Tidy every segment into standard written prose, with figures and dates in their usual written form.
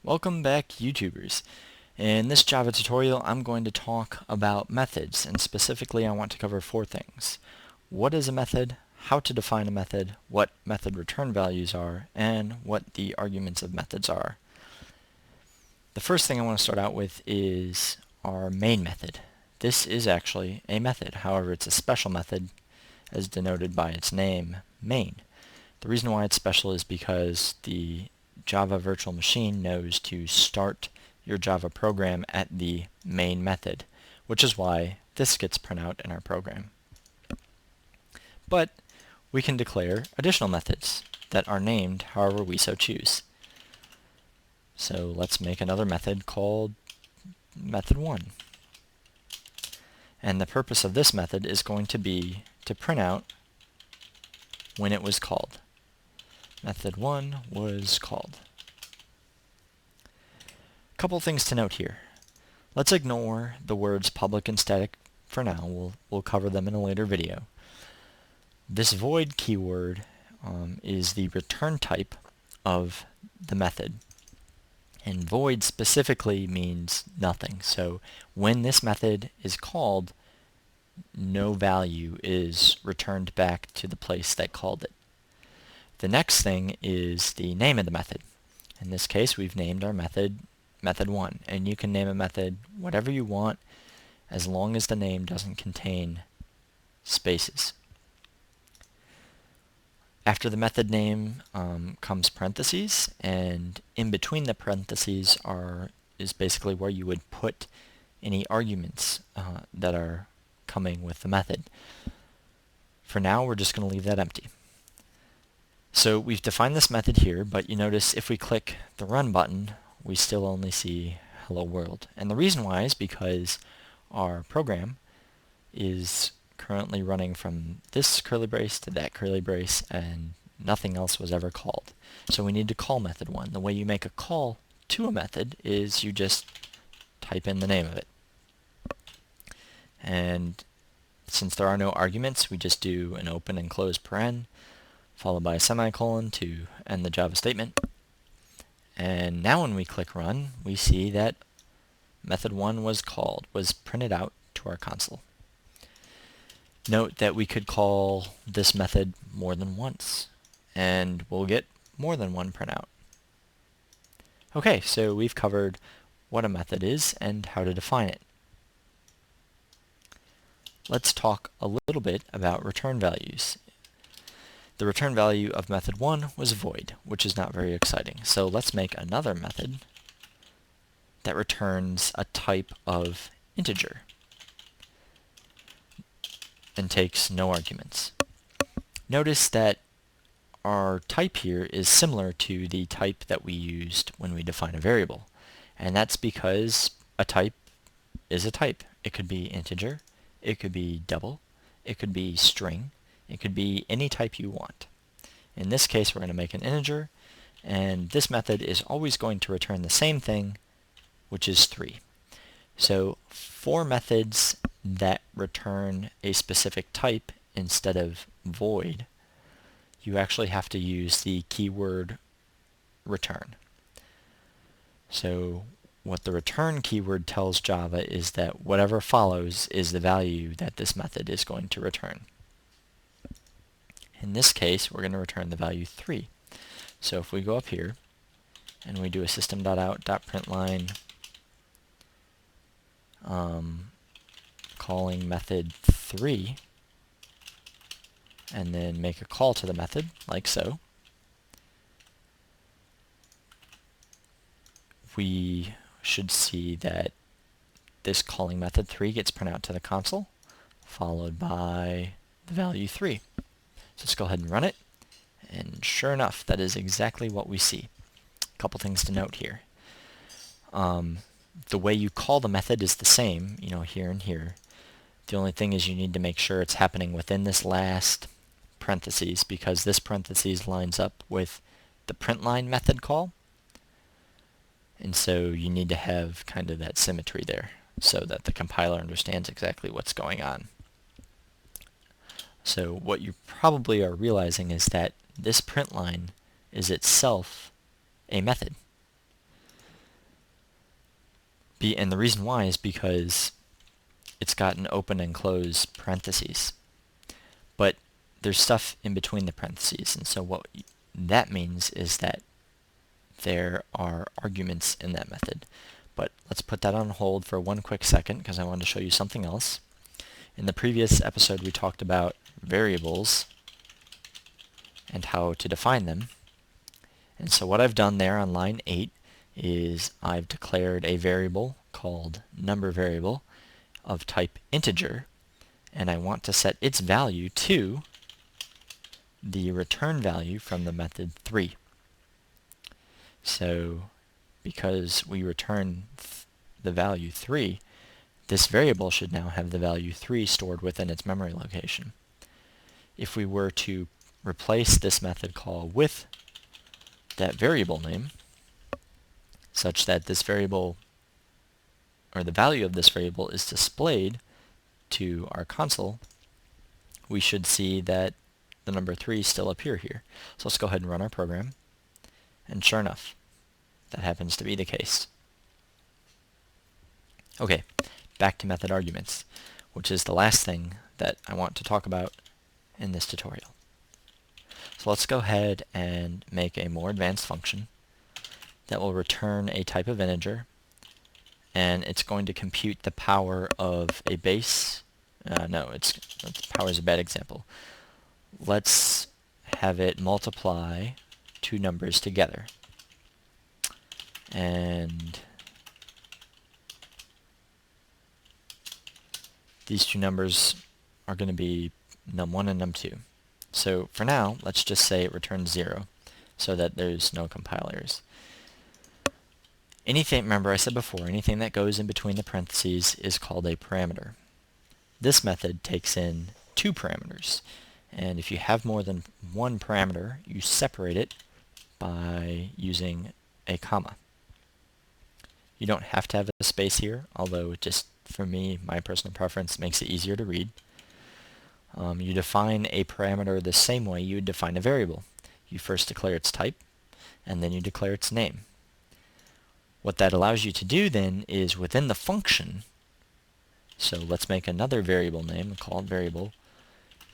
Welcome back, YouTubers. In this Java tutorial, I'm going to talk about methods, and specifically I want to cover four things. What is a method, how to define a method, what method return values are, and what the arguments of methods are. The first thing I want to start out with is our main method. This is actually a method, however it's a special method as denoted by its name, main. The reason why it's special is because the Java virtual machine knows to start your Java program at the main method, which is why this gets printed out in our program. But we can declare additional methods that are named however we so choose. So let's make another method called method1. And the purpose of this method is going to be to print out when it was called. Method 1 was called. Couple things to note here. Let's ignore the words public and static for now. We'll cover them in a later video. This void keyword is the return type of the method. And void specifically means nothing. So when this method is called, no value is returned back to the place that called it. The next thing is the name of the method. In this case, we've named our method method1, and you can name a method whatever you want as long as the name doesn't contain spaces. After the method name comes parentheses, and in between the parentheses is basically where you would put any arguments that are coming with the method. For now, we're just going to leave that empty. So we've defined this method here, but you notice if we click the Run button, we still only see Hello World. And the reason why is because our program is currently running from this curly brace to that curly brace, and nothing else was ever called. So we need to call method 1. The way you make a call to a method is you just type in the name of it. And since there are no arguments, we just do an open and close paren, followed by a semicolon to end the Java statement. And now when we click run, we see that method 1 was called, was printed out to our console. Note that we could call this method more than once, and we'll get more than one printout. Okay, so we've covered what a method is and how to define it. Let's talk a little bit about return values. The return value of method 1 was void, which is not very exciting. So let's make another method that returns a type of integer and takes no arguments. Notice that our type here is similar to the type that we used when we define a variable. And that's because a type is a type. It could be integer, it could be double, it could be string, it could be any type you want. In this case, we're going to make an integer, and this method is always going to return the same thing, which is 3. So for methods that return a specific type instead of void, you actually have to use the keyword return. So what the return keyword tells Java is that whatever follows is the value that this method is going to return. In this case, we're going to return the value 3. So if we go up here and we do a system.out.println calling method 3 and then make a call to the method like so, we should see that this calling method 3 gets printed out to the console, followed by the value 3. So let's go ahead and run it, and sure enough, that is exactly what we see. A couple things to note here. The way you call the method is the same, here and here. The only thing is you need to make sure it's happening within this last parentheses, because this parentheses lines up with the println method call. And so you need to have kind of that symmetry there so that the compiler understands exactly what's going on. So what you probably are realizing is that this println is itself a method. And the reason why is because it's got an open and close parentheses. But there's stuff in between the parentheses, and so what that means is that there are arguments in that method. But let's put that on hold for one quick second because I wanted to show you something else. In the previous episode we talked about variables and how to define them. And so what I've done there on line 8 is I've declared a variable called number variable of type integer, and I want to set its value to the return value from the method 3. So because we return the value 3, this variable should now have the value 3 stored within its memory location. If we were to replace this method call with that variable name, such that this variable, or the value of this variable, is displayed to our console, we should see that the number 3 still appear here. So let's go ahead and run our program, and sure enough, that happens to be the case. Okay, back to method arguments, which is the last thing that I want to talk about in this tutorial. So let's go ahead and make a more advanced function that will return a type of integer, and it's going to compute the power of a base. Power is a bad example. Let's have it multiply two numbers together. And these two numbers are going to be num1 and num2. So for now, let's just say it returns 0 so that there's no compile errors. Anything, remember I said before, anything that goes in between the parentheses is called a parameter. This method takes in two parameters, and if you have more than one parameter, you separate it by using a comma. You don't have to have a space here, although just for me, my personal preference makes it easier to read. You define a parameter the same way you would define a variable. You first declare its type, and then you declare its name. What that allows you to do then is within the function, so let's make another variable name called variable,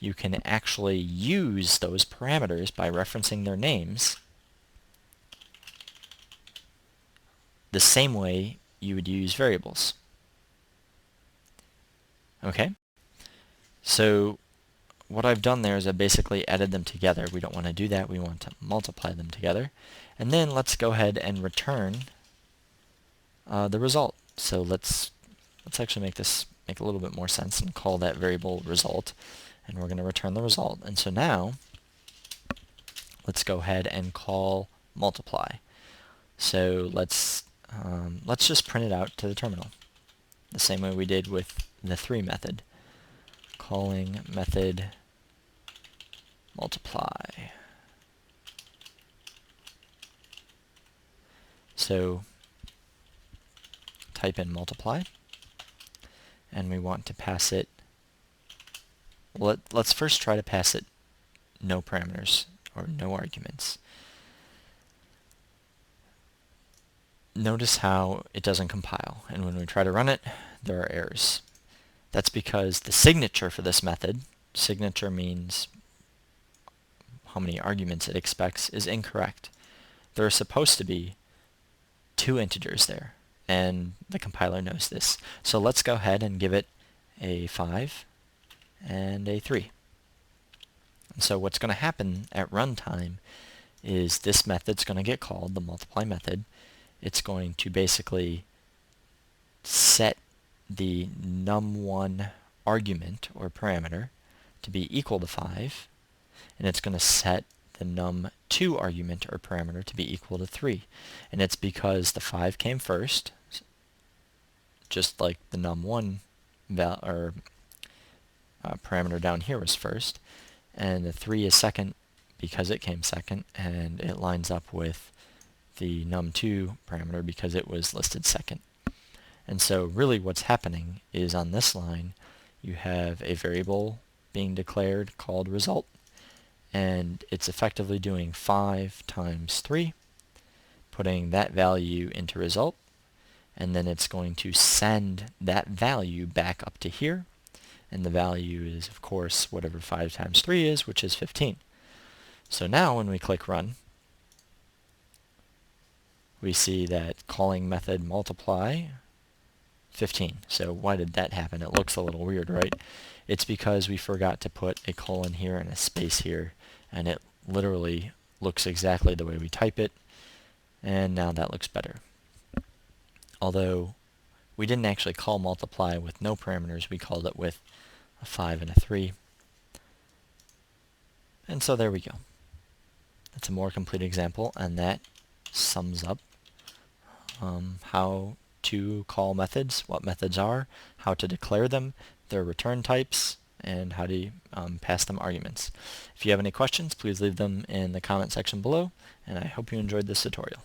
you can actually use those parameters by referencing their names the same way you would use variables. Okay? So what I've done there is I basically added them together. We don't want to do that. We want to multiply them together. And then let's go ahead and return the result. So let's actually make a little bit more sense and call that variable result. And we're going to return the result. And so now let's go ahead and call multiply. So let's just print it out to the terminal the same way we did with the 3 method. Calling method multiply. So type in multiply, and we want to pass it, let's first try to pass it no parameters or no arguments. Notice how it doesn't compile, and when we try to run it, there are errors. That's because the signature for this method, signature means how many arguments it expects, is incorrect. There are supposed to be 2 integers there, and the compiler knows this. So let's go ahead and give it a 5 and a 3. And so what's going to happen at runtime is this method's going to get called, the multiply method. It's going to basically set the num1 argument or parameter to be equal to 5, and it's going to set the num2 argument or parameter to be equal to 3. And it's because the 5 came first, just like the num1 parameter down here was first, and the 3 is second because it came second, and it lines up with the num2 parameter because it was listed second. And so really what's happening is on this line you have a variable being declared called result, and it's effectively doing 5 times 3, putting that value into result, and then it's going to send that value back up to here, and the value is, of course, whatever 5 times 3 is, which is 15. So now when we click run, we see that calling method multiply 15. So why did that happen? It looks a little weird, right? It's because we forgot to put a colon here and a space here, and it literally looks exactly the way we type it, and now that looks better. Although we didn't actually call multiply with no parameters, we called it with a 5 and a 3. And so there we go. That's a more complete example, and that sums up how to call methods, what methods are, how to declare them, their return types, and how to pass them arguments. If you have any questions, please leave them in the comment section below, and I hope you enjoyed this tutorial.